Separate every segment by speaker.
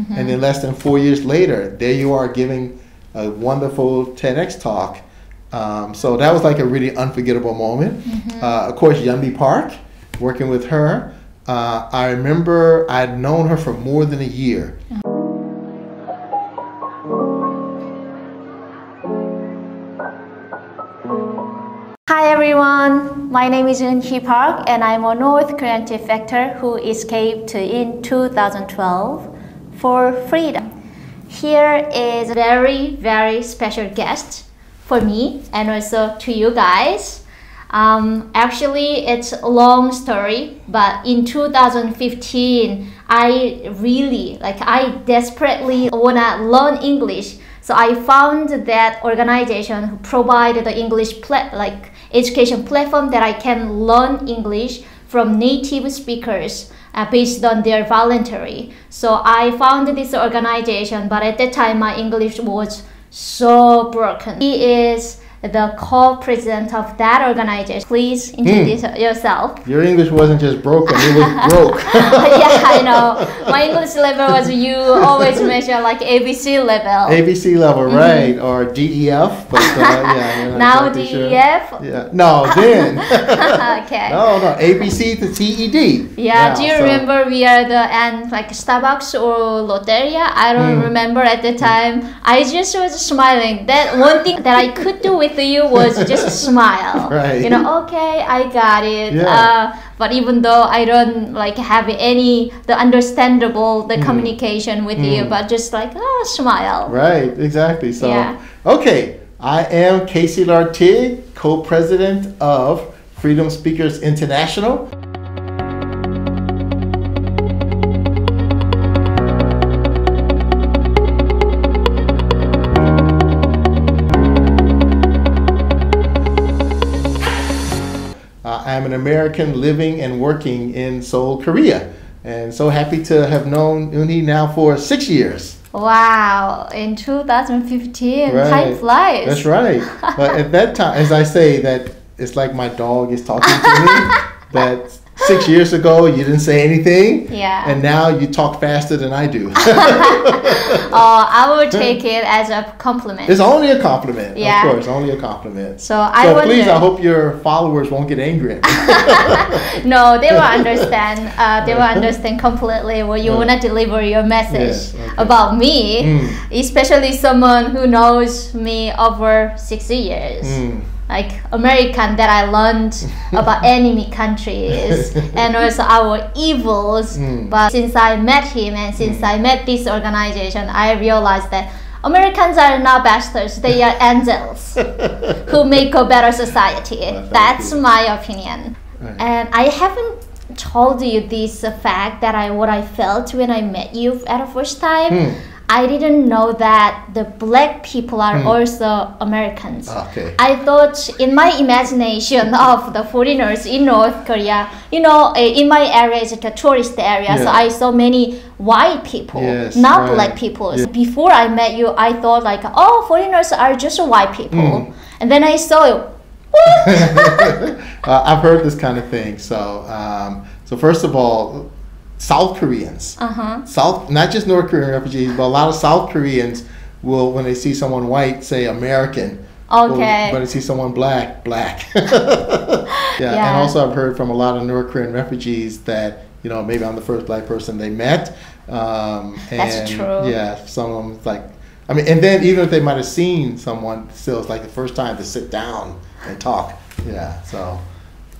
Speaker 1: And then less than 4 years later, there you are giving a wonderful TEDx talk. So that was like a really unforgettable moment. Of course, Yumby Park, working with her. I remember I'd known her for more than a year.
Speaker 2: Hi everyone, my name is Yumby Park and I'm a North Korean defector who escaped in 2012 for freedom. Here is a very, very special guest for me and also to you guys. Actually, it's a long story, but in 2015, I desperately wanna learn English. So I found that organization who provided the English education platform that I can learn English from native speakers based on their voluntary. So I found this organization, but at that time my English was so broken. He is the co-president of that organization. Please introduce yourself.
Speaker 1: Your English wasn't just broken, it was broke.
Speaker 2: Yeah, I know. My English level was, you always mention like ABC level.
Speaker 1: ABC level, right? Or DEF, but yeah.
Speaker 2: Now
Speaker 1: exactly
Speaker 2: DEF?
Speaker 1: Sure. Yeah. No, then.
Speaker 2: Okay.
Speaker 1: No, ABC to TED.
Speaker 2: Yeah, do you remember we are like Starbucks or Lotteria? I don't remember at the time. I just was smiling. That one thing that I could do with you was just smile.
Speaker 1: Right.
Speaker 2: You know, okay, I got it.
Speaker 1: Yeah.
Speaker 2: But even though I don't like have the understandable communication with you, but just like smile.
Speaker 1: Right, exactly. So
Speaker 2: yeah.
Speaker 1: Okay, I am Casey Lartigue, co-president of Freedom Speakers International. I'm an American living and working in Seoul, Korea, and so happy to have known Uni now for 6 years.
Speaker 2: Wow, in 2015,
Speaker 1: right.
Speaker 2: Time flies.
Speaker 1: That's right. But at that time, as I say, that it's like my dog is talking to me, that 6 years ago you didn't say anything, and now you talk faster than I do.
Speaker 2: Oh, I will take it as a compliment.
Speaker 1: It's only a compliment,
Speaker 2: yeah.
Speaker 1: Of course, only a compliment.
Speaker 2: So I wonder,
Speaker 1: please, I hope your followers won't get angry at me.
Speaker 2: No, they will understand. They will understand completely what you want to deliver your message about me, especially someone who knows me over 6 years. Like American that I learned about enemy countries and also our evils. But since I met him and since I met this organization, I realized that Americans are not bastards, they are angels who make a better society. That's my opinion. Right. And I haven't told you this fact that what I felt when I met you at the first time. I didn't know that the black people are also Americans.
Speaker 1: Okay.
Speaker 2: I thought in my imagination of the foreigners in North Korea, you know, in my area is a tourist area, so I saw many white people, not black people. So before I met you, I thought like, oh, foreigners are just white people. And then I saw you.
Speaker 1: I've heard this kind of thing. So, so first of all, South Koreans, not just North Korean refugees, but a lot of South Koreans will, when they see someone white, say American.
Speaker 2: Okay.
Speaker 1: When they see someone black. And also I've heard from a lot of North Korean refugees that, you know, maybe I'm the first black person they met.
Speaker 2: That's true.
Speaker 1: Yeah, some of them like, I mean, and then even if they might have seen someone, still it's like the first time to sit down and talk. Yeah, so.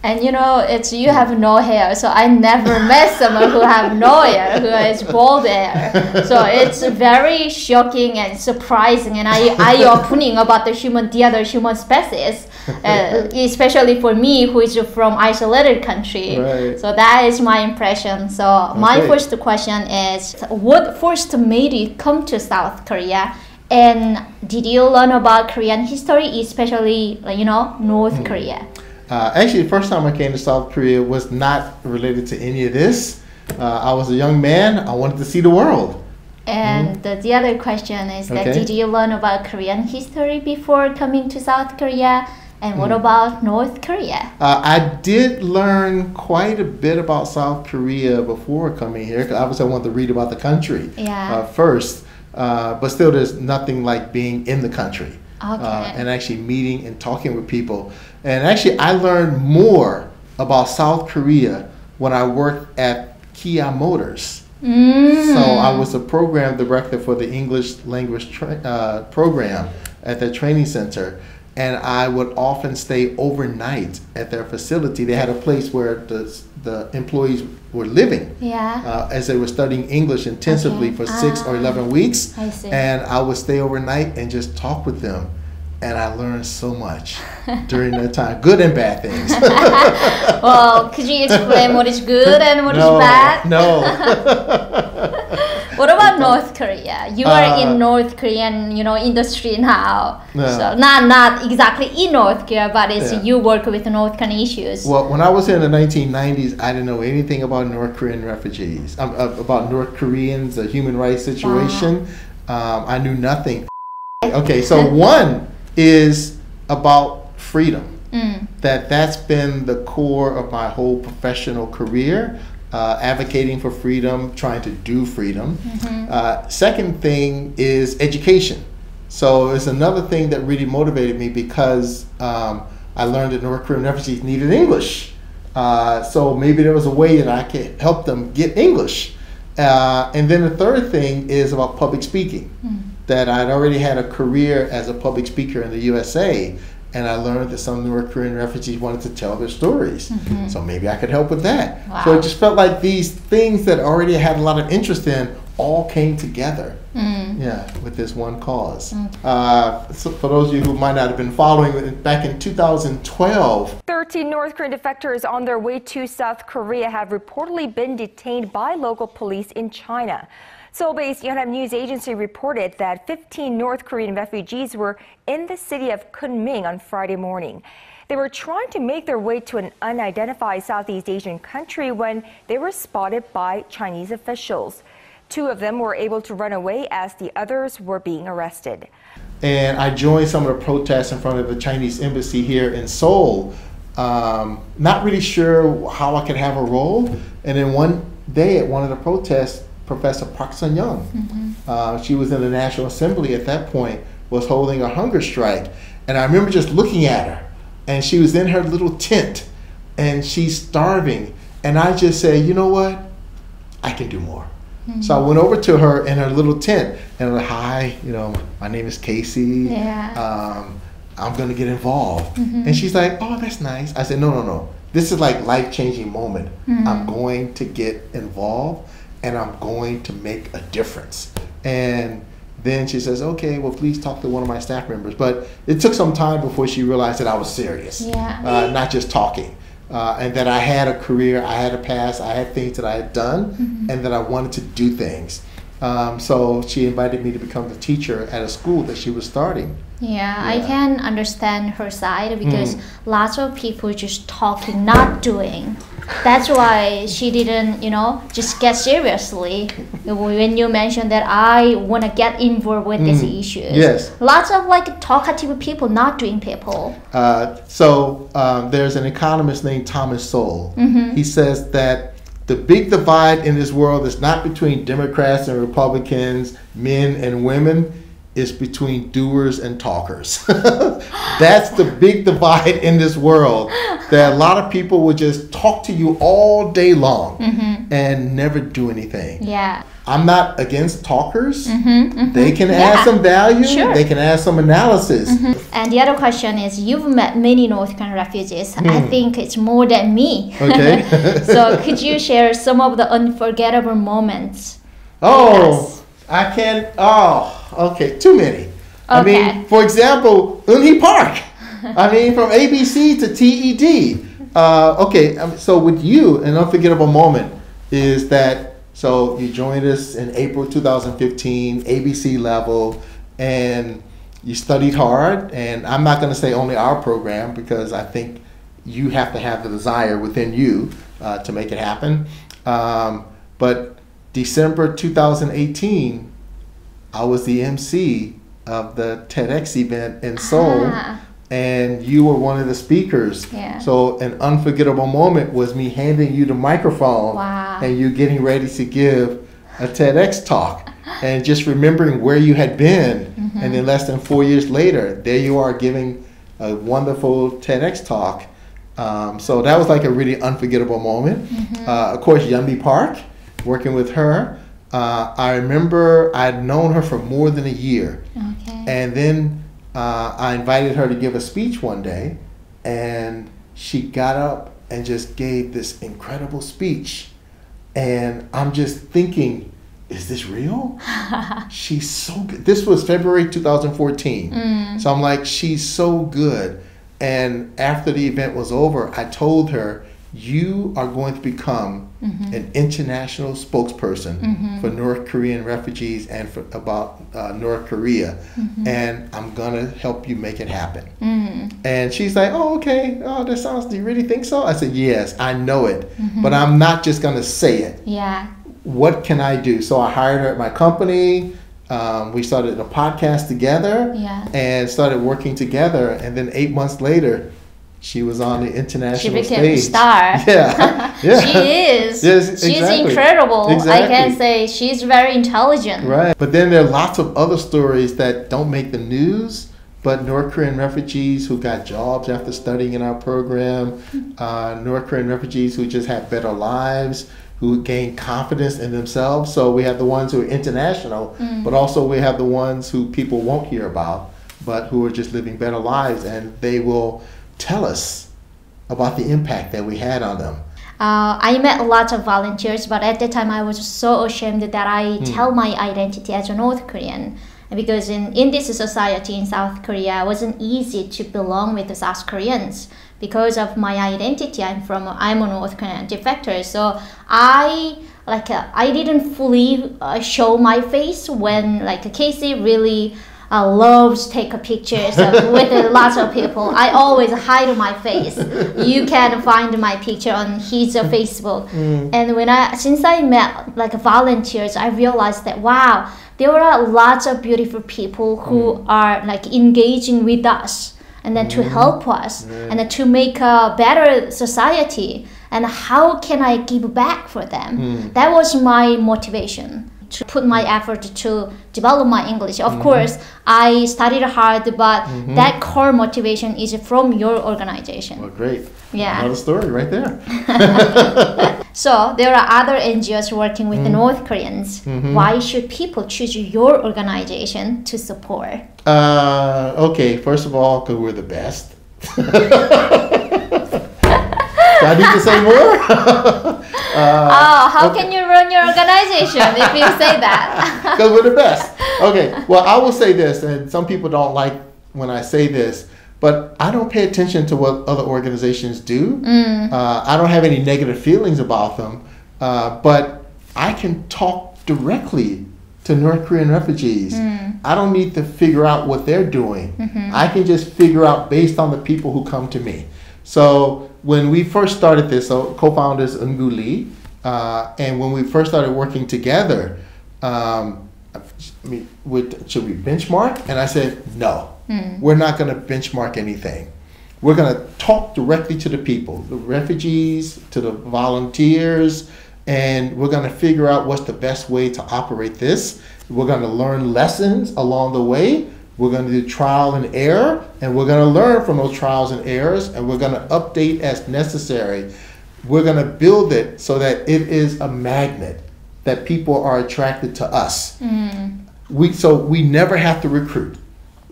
Speaker 2: And you know, you have no hair, so I never met someone who have no hair, who has bald hair. So it's very shocking and surprising, and eye-opening about the other human species, especially for me, who is from isolated country.
Speaker 1: Right. So
Speaker 2: that is my impression. So my first question is, what first made you come to South Korea? And did you learn about Korean history, especially, you know, North Korea?
Speaker 1: Actually, the first time I came to South Korea was not related to any of this. I was a young man. I wanted to see the world.
Speaker 2: And the other question is that did you learn about Korean history before coming to South Korea? And what about North Korea?
Speaker 1: I did learn quite a bit about South Korea before coming here, because obviously I wanted to read about the country first. But still, there's nothing like being in the country and actually meeting and talking with people. And actually, I learned more about South Korea when I worked at Kia Motors. So I was a program director for the English language program at the training center. And I would often stay overnight at their facility. They had a place where the employees were living as they were studying English intensively for 6 or 11 weeks.
Speaker 2: I see.
Speaker 1: And I would stay overnight and just talk with them. And I learned so much during that time, good and bad things.
Speaker 2: Well, could you explain what is good and what is bad?
Speaker 1: No.
Speaker 2: What about North Korea? You are in North Korean, industry now. So not exactly in North Korea, but you work with North Korean issues.
Speaker 1: Well, when I was in the 1990s, I didn't know anything about North Korean refugees, about North Koreans, the human rights situation. I knew nothing. Okay, so one is about freedom. That's been the core of my whole professional career. Advocating for freedom, trying to do freedom. Second thing is education. So it's another thing that really motivated me, because I learned that North Korean refugees needed English. So maybe there was a way that I could help them get English. And then the third thing is about public speaking. That I'd already had a career as a public speaker in the USA, and I learned that some North Korean refugees wanted to tell their stories. So maybe I could help with that.
Speaker 2: Wow.
Speaker 1: So it just felt like these things that I already had a lot of interest in all came together with this one cause. So for those of you who might not have been following, back in 2012,
Speaker 3: 13 North Korean defectors on their way to South Korea have reportedly been detained by local police in China. Seoul-based Yonhap News Agency reported that 15 North Korean refugees were in the city of Kunming on Friday morning. They were trying to make their way to an unidentified Southeast Asian country when they were spotted by Chinese officials. 2 of them were able to run away as the others were being arrested.
Speaker 1: And I joined some of the protests in front of the Chinese embassy here in Seoul, not really sure how I could have a role. And then one day at one of the protests, Professor Park Sun-young, she was in the National Assembly at that point, was holding a hunger strike. And I remember just looking at her, and she was in her little tent, and she's starving. And I just said, you know what? I can do more. So I went over to her in her little tent, and I was like, hi, my name is Casey. I'm going to get involved. And she's like, oh, that's nice. I said, no. This is like life-changing moment. I'm going to get involved, and I'm going to make a difference. And then she says, okay, well, please talk to one of my staff members. But it took some time before she realized that I was serious, not just talking. And that I had a career, I had a past, I had things that I had done, and that I wanted to do things. So she invited me to become the teacher at a school that she was starting.
Speaker 2: I can understand her side, because lots of people just talking, not doing. That's why she didn't, just get seriously when you mentioned that I want to get involved with these issues.
Speaker 1: Yes.
Speaker 2: Lots of talkative people, not doing people.
Speaker 1: So there's an economist named Thomas Sowell. He says that the big divide in this world is not between Democrats and Republicans, men and women. Is between doers and talkers. That's the big divide in this world. That a lot of people will just talk to you all day long and never do anything. I'm not against talkers. They can add some value. They can add some analysis.
Speaker 2: And the other question is, you've met many North Korean refugees. I think it's more than me.
Speaker 1: Okay.
Speaker 2: So could you share some of the unforgettable moments?
Speaker 1: I can't. Okay, too many. I
Speaker 2: Okay.
Speaker 1: mean, for example, Eunhee Park. I mean, from ABC to TED. So with you, an unforgettable moment is that, so you joined us in April 2015, ABC level, and you studied hard. And I'm not going to say only our program, because I think you have to have the desire within you to make it happen. But December 2018, I was the MC of the TEDx event in Seoul and you were one of the speakers.
Speaker 2: Yeah.
Speaker 1: So an unforgettable moment was me handing you the microphone.
Speaker 2: Wow.
Speaker 1: And you getting ready to give a TEDx talk. And just remembering where you had been, and then less than 4 years later, there you are giving a wonderful TEDx talk. So that was like a really unforgettable moment. Of course, Yumby Park, working with her. I remember I'd known her for more than a year.
Speaker 2: Okay.
Speaker 1: And then I invited her to give a speech one day, and she got up and just gave this incredible speech. And I'm just thinking, is this real? She's so good. This was February 2014. So I'm like, she's so good. And after the event was over, I told her, you are going to become an international spokesperson for North Korean refugees and for about North Korea. And I'm going to help you make it happen. And she's like, oh, okay. Oh, that sounds, do you really think so? I said, yes, I know it. But I'm not just going to say it.
Speaker 2: Yeah.
Speaker 1: What can I do? So I hired her at my company. We started a podcast together and started working together. And then 8 months later, she was on the international stage.
Speaker 2: She became a star.
Speaker 1: Yeah. Yeah.
Speaker 2: She is.
Speaker 1: Yes,
Speaker 2: She's
Speaker 1: exactly.
Speaker 2: incredible.
Speaker 1: Exactly.
Speaker 2: I can say she's very intelligent.
Speaker 1: Right. But then there are lots of other stories that don't make the news, but North Korean refugees who got jobs after studying in our program, North Korean refugees who just have better lives, who gain confidence in themselves. So we have the ones who are international, but also we have the ones who people won't hear about, but who are just living better lives, and they will tell us about the impact that we had on them.
Speaker 2: I met a lot of volunteers, but at the time I was so ashamed that I tell my identity as a North Korean. Because in this society in South Korea, it wasn't easy to belong with the South Koreans. Because of my identity, I'm a North Korean defector. So I didn't fully show my face when Casey really loves take pictures with lots of people. I always hide my face. You can find my picture on his Facebook. And since I met volunteers, I realized that wow, there are lots of beautiful people who are engaging with us, and then to help us, and then to make a better society. And how can I give back for them? That was my motivation, to put my effort to develop my English. Of course, I studied hard, but that core motivation is from your organization.
Speaker 1: Well, great.
Speaker 2: Yeah.
Speaker 1: Another story right there.
Speaker 2: So there are other NGOs working with the North Koreans. Why should people choose your organization to support?
Speaker 1: Okay, first of all, because we're the best. Do I need to say more?
Speaker 2: How can you run your organization if you say that?
Speaker 1: Because we're the best. Okay, well, I will say this, and some people don't like when I say this, but I don't pay attention to what other organizations do. I don't have any negative feelings about them, but I can talk directly to North Korean refugees. I don't need to figure out what they're doing. I can just figure out based on the people who come to me. So when we first started this, so co-founders Eungu Lee, and when we first started working together, should we benchmark? And I said, no, we're not going to benchmark anything. We're going to talk directly to the people, the refugees, to the volunteers, and we're going to figure out what's the best way to operate this. We're going to learn lessons along the way. We're going to do trial and error, and we're going to learn from those trials and errors, and we're going to update as necessary. We're going to build it so that it is a magnet, that people are attracted to us. So we never have to recruit.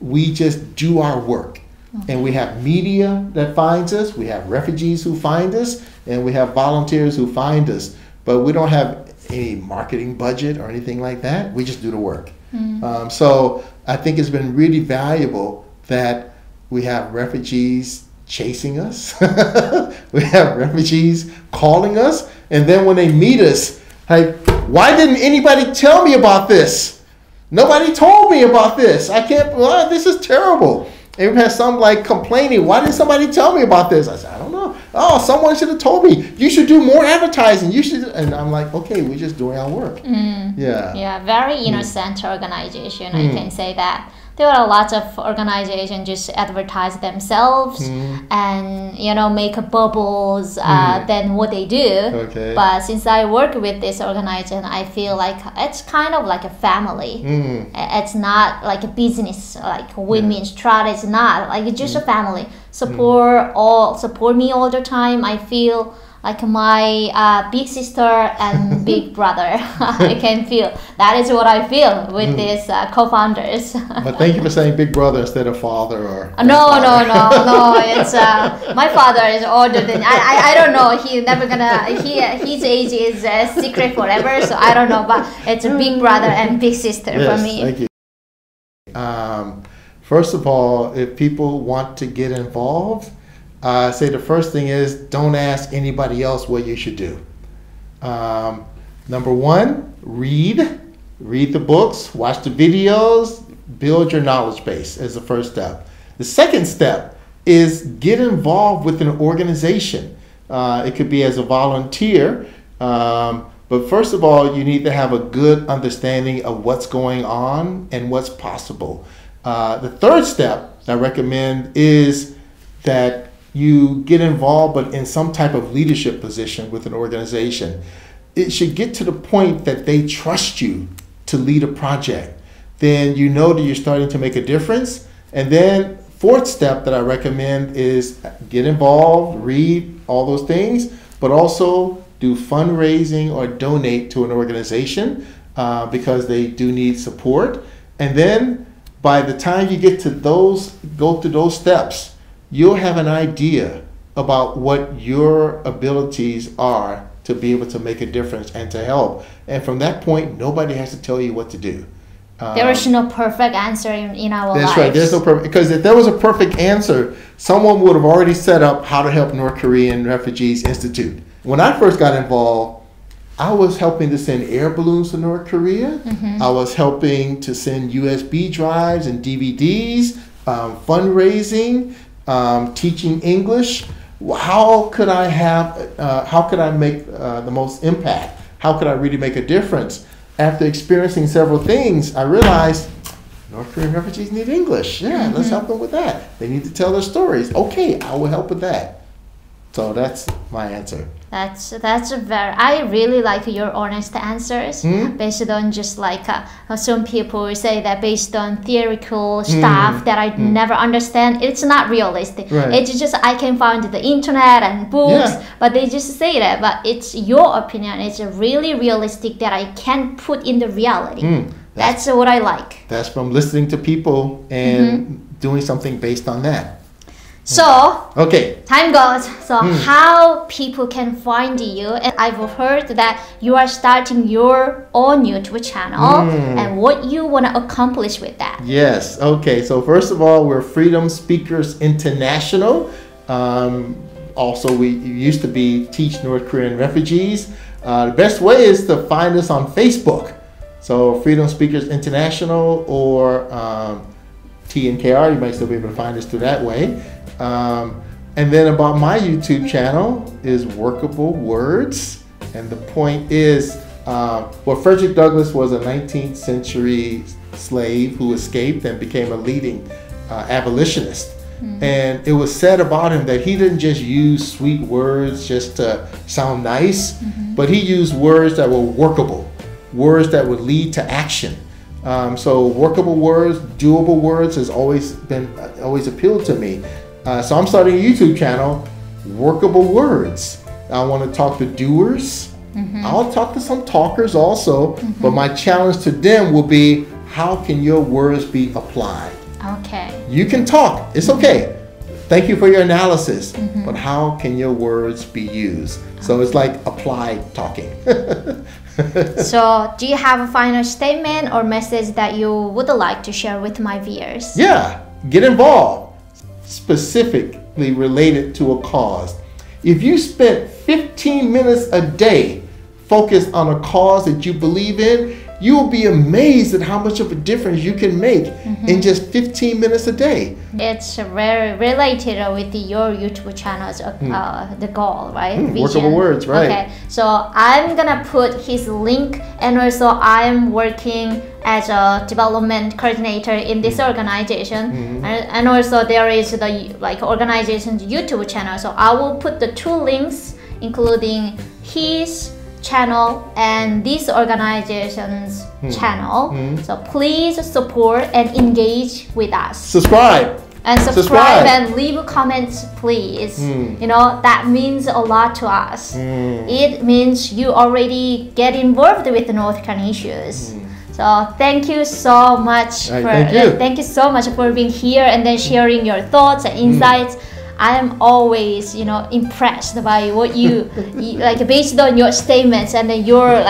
Speaker 1: We just do our work. And we have media that finds us, we have refugees who find us, and we have volunteers who find us. But we don't have any marketing budget or anything like that. We just do the work. So I think it's been really valuable that we have refugees chasing us. We have refugees calling us. And then when they meet us, like, why didn't anybody tell me about this? Nobody told me about this. I can't, this is terrible. And we've had some complaining, why didn't somebody tell me about this? I said, I don't know. Oh, someone should have told me. You should do more advertising. You should. And I'm like, okay, we're just doing our work. Yeah.
Speaker 2: Yeah, very innocent organization, I can say that. there are lots of organizations just advertise themselves and make bubbles than what they do.
Speaker 1: Okay.
Speaker 2: But since I work with this organization, I feel like it's kind of like a family. It's not like a business, like win-win strategy. It's not like it's just a family. Support me all the time. I feel like my big sister and big brother. I can feel that is what I feel with these co-founders.
Speaker 1: But thank you for saying big brother instead of father or
Speaker 2: no. It's my father is older than I don't know. He's never gonna. His age is secret forever. So I don't know. But it's a big brother and big sister for me.
Speaker 1: Thank you. First of all, if people want to get involved, say the first thing is don't ask anybody else what you should do. Number one, read the books, watch the videos, build your knowledge base as the first step. The second step is get involved with an organization. It could be as a volunteer, but first of all, you need to have a good understanding of what's going on and what's possible. The third step I recommend is that you get involved, but in some type of leadership position with an organization. It should get to the point that they trust you to lead a project. Then you know that you're starting to make a difference. And then fourth step that I recommend is get involved, read, all those things, but also do fundraising or donate to an organization because they do need support. And then by the time you get to go through those steps, you'll have an idea about what your abilities are to be able to make a difference and to help. And from that point, nobody has to tell you what to do.
Speaker 2: There is no perfect answer in our lives.
Speaker 1: That's right. There's no perfect, because if there was a perfect answer, someone would have already set up how to help North Korean Refugees Institute. When I first got involved, I was helping to send air balloons to North Korea. I was helping to send USB drives and DVDs, fundraising, teaching English. How could I make the most impact? How could I really make a difference? After experiencing several things, I realized North Korean refugees need English. Yeah, let's help them with that. They need to tell their stories. Okay, I will help with that. So that's my answer.
Speaker 2: I really like your honest answers based on just like some people say that based on theoretical stuff that I never understand. It's not realistic.
Speaker 1: Right.
Speaker 2: It's just I can find the internet and books, but they just say that. But it's your opinion. It's really realistic that I can put in the reality. That's what I like.
Speaker 1: That's from listening to people and doing something based on that.
Speaker 2: So,
Speaker 1: okay,
Speaker 2: time goes. So how people can find you? And I've heard that you are starting your own YouTube channel and what you want to accomplish with that.
Speaker 1: Yes. Okay. So first of all, we're Freedom Speakers International. Also, we used to be Teach North Korean Refugees. The best way is to find us on Facebook. So Freedom Speakers International or TNKR. You might still be able to find us through that way. And then about my YouTube channel is Workable Words. And the point is, Frederick Douglass was a 19th century slave who escaped and became a leading abolitionist. And it was said about him that he didn't just use sweet words just to sound nice, but he used words that were workable, words that would lead to action. So workable words, doable words has always appealed to me. So I'm starting a YouTube channel, Workable Words. I want to talk to doers. I'll talk to some talkers also, but my challenge to them will be, how can your words be applied?
Speaker 2: Okay.
Speaker 1: You can talk, it's okay. Thank you for your analysis, but how can your words be used? So it's like applied talking.
Speaker 2: So do you have a final statement or message that you would like to share with my viewers?
Speaker 1: Yeah, get involved. Specifically related to a cause. If you spent 15 minutes a day focused on a cause that you believe in, you will be amazed at how much of a difference you can make in just 15 minutes a day.
Speaker 2: It's very related with your YouTube channel's the goal, right?
Speaker 1: Workable words, right?
Speaker 2: Okay, so I'm gonna put his link, and also I'm working as a development coordinator in this organization, and also there is the organization's YouTube channel. So I will put the two links, including his channel and this organization's channel. So please support and engage with us.
Speaker 1: Subscribe.
Speaker 2: And subscribe and leave comments, please. You know, that means a lot to us. It means you already get involved with the North Korean issues. So thank you so much thank you so much for being here and then sharing your thoughts and insights. I am always, you know, impressed by what you like based on your statements and then your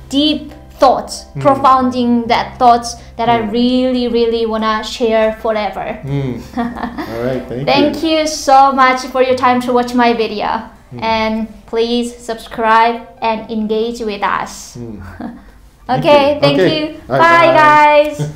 Speaker 2: deep thoughts, profounding that thoughts that I really wanna share forever.
Speaker 1: All right, thank you.
Speaker 2: Thank you so much for your time to watch my video, and please subscribe and engage with us. Okay, thank you.
Speaker 1: Right,
Speaker 2: bye guys.